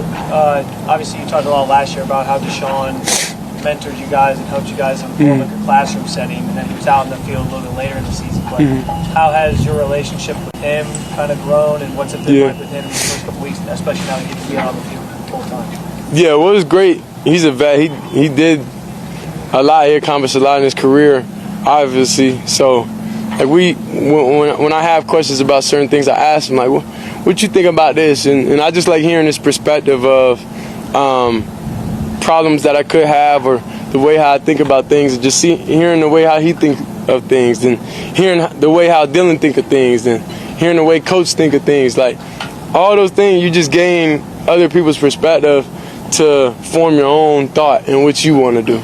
Shedeur, obviously you talked a lot last year about how Deshaun mentored you guys and helped you guys in more like a classroom setting, and then he was out in the field a little bit later in the season. But how has your relationship with him kind of grown, and what's it been like with him in the first couple weeks, especially now that he gets to be out on the field full time? Yeah, well, it was great. He's a vet. He did a lot. He accomplished a lot in his career, obviously. So, like when I have questions about certain things, I ask him like, "What you think about this?" And I just like hearing his perspective of problems that I could have, or the way how I think about things, and just hearing the way how he think of things, and hearing the way how Dylan think of things, and hearing the way Coach think of things. Like all those things, you just gain other people's perspective to form your own thought and what you want to do.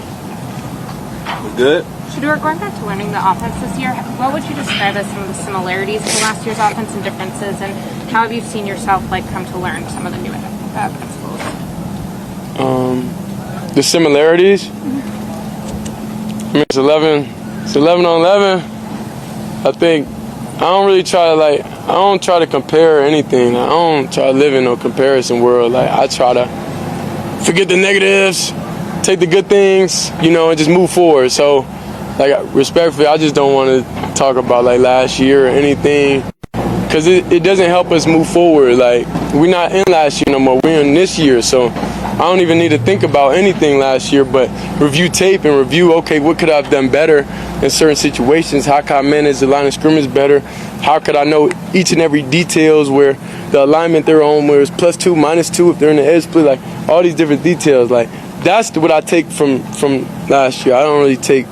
Good. Shedeur, going back to learning the offense this year, what would you describe as some of the similarities to last year's offense and differences, and how have you seen yourself come to learn some of the new principles? The similarities? I mean, it's 11 on 11. I think I don't try to compare anything. I don't try to live in no comparison world. Like, I try to forget the negatives, take the good things, and just move forward. So, like, respectfully, I just don't want to talk about like last year or anything, because it doesn't help us move forward. Like, we're not in last year no more. We're in this year. So I don't even need to think about anything last year, but review tape and review, okay, what could I have done better in certain situations? How could I manage the line of scrimmage better? How could I know each and every details where the alignment they're on, where it's +2, -2, if they're in the edge split, like all these different details. Like, that's what I take from last year. I don't really take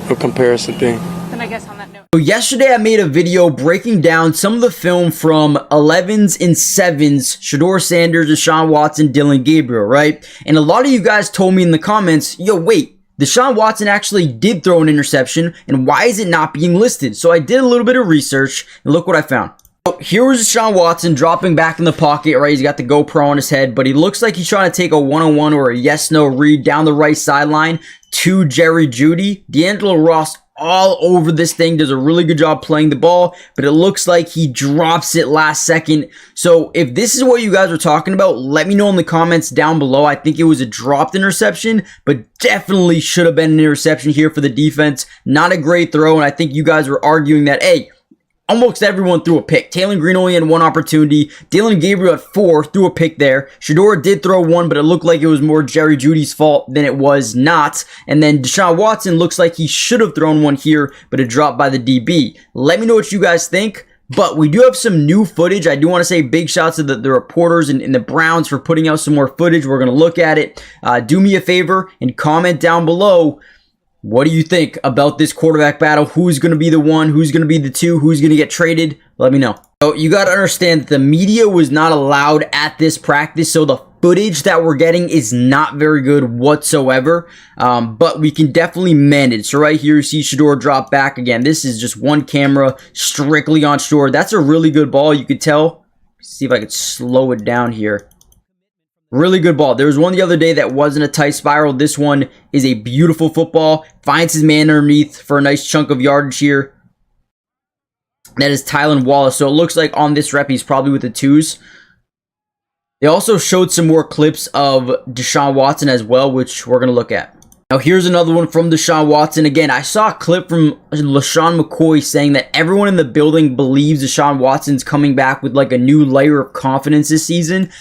a comparison thing. Then I guess on that note. So yesterday I made a video breaking down some of the film from 11s and 7s, Shedeur Sanders, Deshaun Watson, Dylan Gabriel, right? And a lot of you guys told me in the comments, yo, wait, Deshaun Watson actually did throw an interception, and why is it not being listed? So I did a little bit of research, and look what I found. So here was Deshaun Watson dropping back in the pocket, right? He's got the GoPro on his head, but he looks like he's trying to take a one-on-one or a yes-no read down the right sideline to Jerry Jeudy. D'Angelo Ross all over this thing, does a really good job playing the ball, but it looks like he drops it last second. So if this is what you guys are talking about, let me know in the comments down below. I think it was a dropped interception, but definitely should have been an interception here for the defense. Not a great throw, and I think you guys were arguing that, hey, almost everyone threw a pick. Taylor Green only had one opportunity. Dylan Gabriel at 4 threw a pick there. Shedeur did throw one, but it looked like it was more Jerry Jeudy's fault than it was not. And then Deshaun Watson looks like he should have thrown one here, but it dropped by the DB. Let me know what you guys think. But we do have some new footage. I do want to say big shouts to the reporters and the Browns for putting out some more footage. We're going to look at it. Do me a favor and comment down below. What do you think about this quarterback battle? Who's going to be the one? Who's going to be the two? Who's going to get traded? Let me know. So you got to understand that the media was not allowed at this practice, so the footage that we're getting is not very good whatsoever, but we can definitely manage. So right here, you see Shedeur drop back again. This is just one camera strictly on Shedeur. That's a really good ball. You could tell. See if I could slow it down here. Really good ball. There was one the other day that wasn't a tight spiral. This one is a beautiful football. Finds his man underneath for a nice chunk of yardage here. That is Tylan Wallace. So it looks like on this rep, he's probably with the 2s. They also showed some more clips of Deshaun Watson as well, which we're going to look at. Now, here's another one from Deshaun Watson. Again, I saw a clip from LaShawn McCoy saying that everyone in the building believes Deshaun Watson's coming back with like a new layer of confidence this season,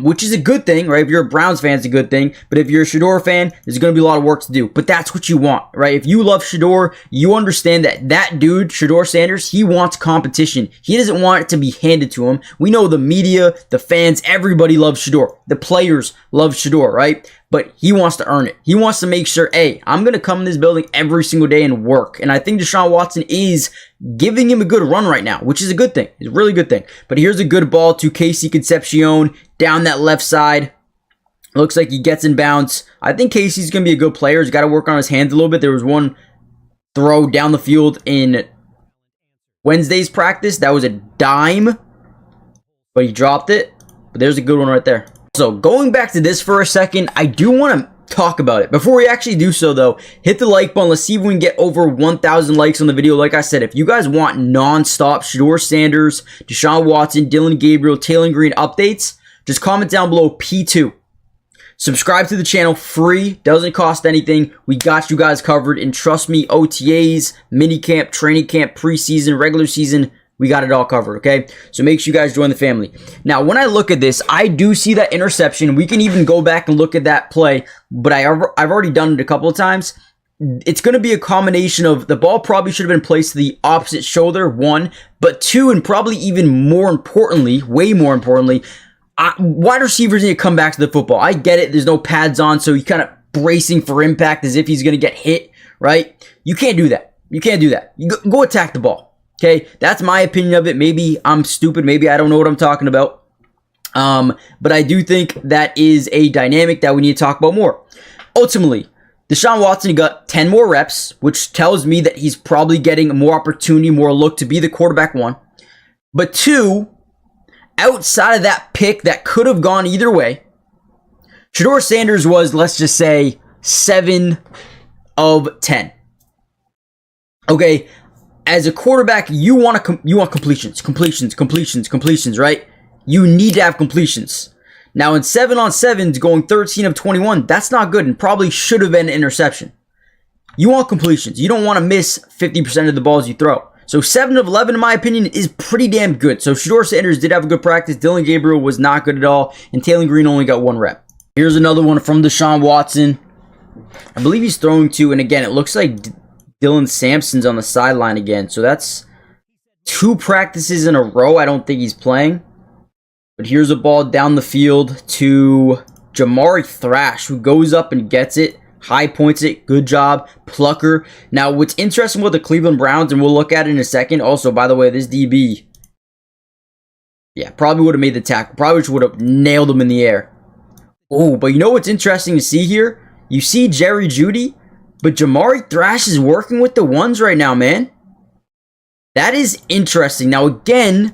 which is a good thing, right? If you're a Browns fan, it's a good thing. But if you're a Shedeur fan, there's going to be a lot of work to do. But that's what you want, right? If you love Shedeur, you understand that that dude, Shedeur Sanders, he wants competition. He doesn't want it to be handed to him. We know the media, the fans, everybody loves Shedeur. The players love Shedeur, right? But he wants to earn it. He wants to make sure, hey, I'm going to come in this building every single day and work. And I think Deshaun Watson is giving him a good run right now, which is a good thing. It's a really good thing. But here's a good ball to Casey Concepcion down that left side. Looks like he gets in bounds. I think Casey's going to be a good player. He's got to work on his hands a little bit. There was one throw down the field in Wednesday's practice. That was a dime, but he dropped it. But there's a good one right there. So going back to this for a second, I do want to talk about it. Before we actually do so though, hit the like button. Let's see if we can get over 1,000 likes on the video. Like I said, if you guys want non-stop Shedeur Sanders, Deshaun Watson, Dylan Gabriel, Taylor Green updates, just comment down below P2. Subscribe to the channel, free, doesn't cost anything. We got you guys covered, and trust me, OTAs, minicamp, training camp, preseason, regular season, we got it all covered, okay? So make sure you guys join the family. Now, when I look at this, I do see that interception. We can even go back and look at that play, but I've already done it a couple of times. It's going to be a combination of the ball probably should have been placed to the opposite shoulder, one, but two, and probably even more importantly, way more importantly, wide receivers need to come back to the football. I get it. There's no pads on, so you're kind of bracing for impact as if he's going to get hit, right? You can't do that. You can't do that. You go attack the ball. Okay, that's my opinion of it. Maybe I'm stupid. Maybe I don't know what I'm talking about. But I do think that is a dynamic that we need to talk about more. Ultimately, Deshaun Watson got 10 more reps, which tells me that he's probably getting more opportunity, more look to be the quarterback, one. But two, outside of that pick that could have gone either way, Shedeur Sanders was, let's just say, 7 of 10. Okay, as a quarterback, you want completions, right? You need to have completions. Now, in 7-on-7s, going 13 of 21, that's not good and probably should have been an interception. You want completions. You don't want to miss 50% of the balls you throw. So 7 of 11, in my opinion, is pretty damn good. So Shedeur Sanders did have a good practice. Dillon Gabriel was not good at all, and Taylor Green only got 1 rep. Here's another one from Deshaun Watson. I believe he's throwing to, and again, it looks like Dylan Sampson's on the sideline again. So that's 2 practices in a row. I don't think he's playing. But here's a ball down the field to Jamari Thrash, who goes up and gets it. High points it. Good job. Plucker. Now, what's interesting with the Cleveland Browns, and we'll look at it in a second. Also, by the way, this DB, yeah, probably would have made the tackle. Probably would have nailed him in the air. Oh, but you know what's interesting to see here? You see Jerry Jeudy, but Jamari Thrash is working with the ones right now, man. That is interesting. Now, again,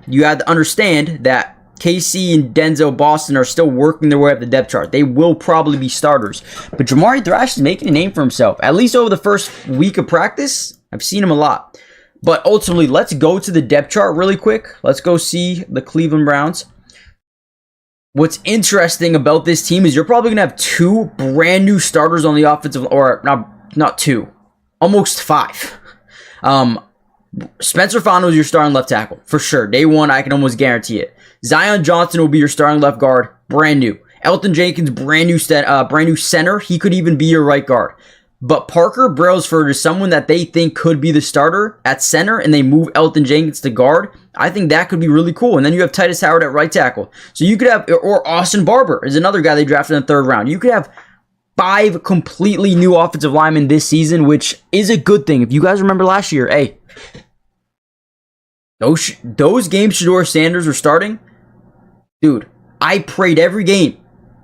you have to understand that KC and Denzel Boston are still working their way up the depth chart. They will probably be starters. But Jamari Thrash is making a name for himself. At least over the first week of practice, I've seen him a lot. But ultimately, let's go to the depth chart really quick. Let's go see the Cleveland Browns. What's interesting about this team is you're probably going to have 2 brand new starters on the offensive, or not 2, almost 5. Spencer Fano is your starting left tackle, for sure. Day 1, I can almost guarantee it. Zion Johnson will be your starting left guard, brand new. Elton Jenkins, brand new center. He could even be your right guard. But Parker Brailsford is someone that they think could be the starter at center, and they move Elton Jenkins to guard. I think that could be really cool. And then you have Titus Howard at right tackle. So you could have, or Austin Barber is another guy they drafted in the 3rd round. You could have 5 completely new offensive linemen this season, which is a good thing. If you guys remember last year, hey, those games Shedeur Sanders were starting, dude, I prayed every game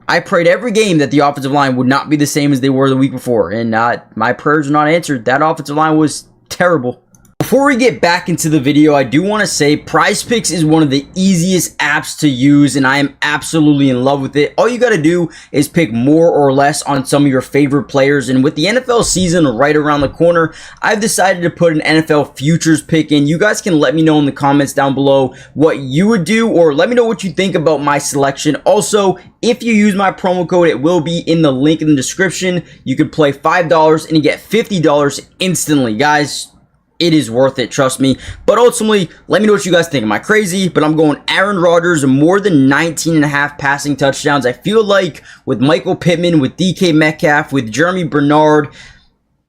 that the offensive line would not be the same as they were the week before. And my prayers were not answered. That offensive line was terrible. Before we get back into the video, I do want to say PrizePicks is one of the easiest apps to use, and I am absolutely in love with it. All you got to do is pick more or less on some of your favorite players, and with the NFL season right around the corner, I've decided to put an NFL futures pick in. You guys can let me know in the comments down below what you would do, or let me know what you think about my selection. Also, if you use my promo code, it will be in the link in the description. You can play $5 and you get $50 instantly. Guys, it is worth it, trust me. But ultimately, let me know what you guys think. Am I crazy? But I'm going Aaron Rodgers, more than 19.5 passing touchdowns. I feel like with Michael Pittman, with DK Metcalf, with Jeremy Bernard,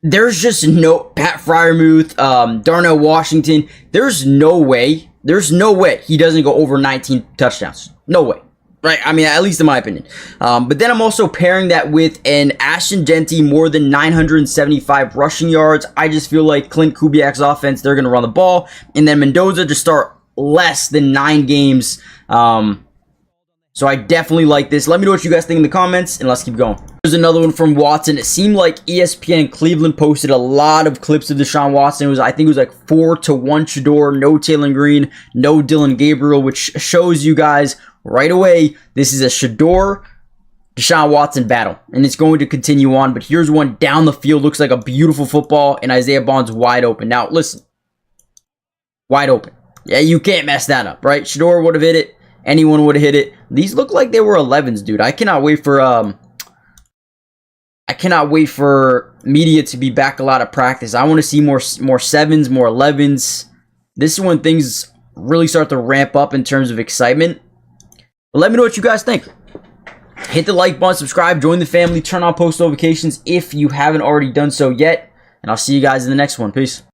there's just no Pat Freiermuth, Darnell Washington. There's no way he doesn't go over 19 touchdowns. No way. Right, I mean, at least in my opinion. But then I'm also pairing that with an Ashton Genty, more than 975 rushing yards. I just feel like Clint Kubiak's offense, they're going to run the ball. And then Mendoza to start less than 9 games. So I definitely like this. Let me know what you guys think in the comments, and let's keep going. Here's another one from Watson. It seemed like ESPN Cleveland posted a lot of clips of Deshaun Watson. I think it was like 4-1 Shedeur, no Taylor Green, no Dillon Gabriel, which shows you guys right away, this is a Shedeur Deshaun Watson battle, and it's going to continue on. But here's one down the field, looks like a beautiful football, and Isaiah Bond's wide open. Now, listen, wide open. Yeah, you can't mess that up, right? Shedeur would have hit it, anyone would have hit it. These look like they were 11s, dude. I cannot wait for media to be back a lot of practice. I want to see more 7s, more 11s. This is when things really start to ramp up in terms of excitement. But let me know what you guys think. Hit the like button, subscribe, join the family, turn on post notifications if you haven't already done so yet. And I'll see you guys in the next one. Peace.